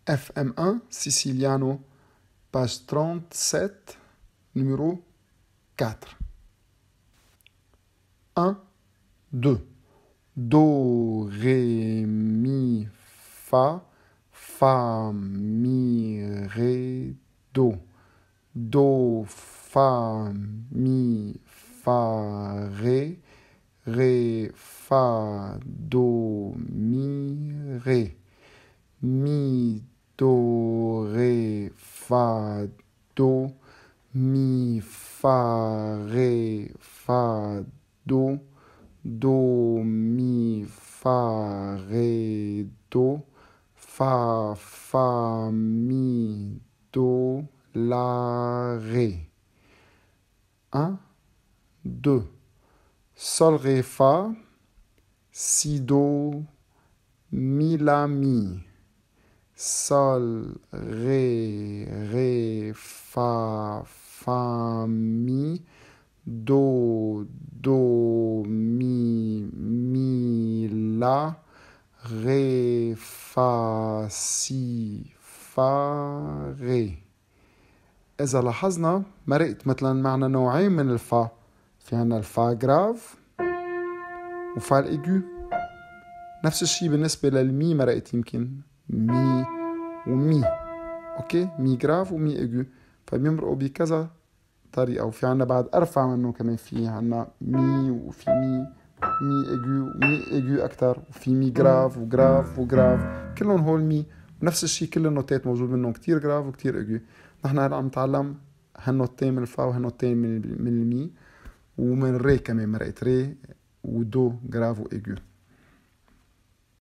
FM1 Siciliano, page 37, numéro 4. 1, 2. Do, ré, mi, fa, fa, mi, ré, do. Do, fa, mi, fa, ré, ré, fa, do, mi, ré. Mi, do, ré, fa, do, mi, fa, ré, fa, do, do, mi, fa, ré, do, fa, mi, do, la, ré. 1, 2. Sol, ré, fa, si, do, mi, la, mi. Sol, ré, fa, mi, do, mi, la, ré, fa, si, fa, ري. إذا لاحظنا مرقت مثلا معنا نوعين من الفا. في عنا الفا جراف وفا الإيجو. نفس الشيء بالنسبة للمي مرقت يمكن مي ومي. أوكي، مي جراف ومي إيجو، فبيمرقوا بكذا طريقة. وفي عنا بعد أرفع منه كمان، في عنا مي وفي مي إيجو ومي إيجو أكتر، وفي مي جراف وجراف كلهم هول مي. ونفس الشيء كل النوتات موجود منهم كتير جراف وكتير إيجو. نحن هلأ عم نتعلم هالنوتين من الفا وهالنوتين من المي، ومن ري كمان مرقت ري ودو جراف وإيجو.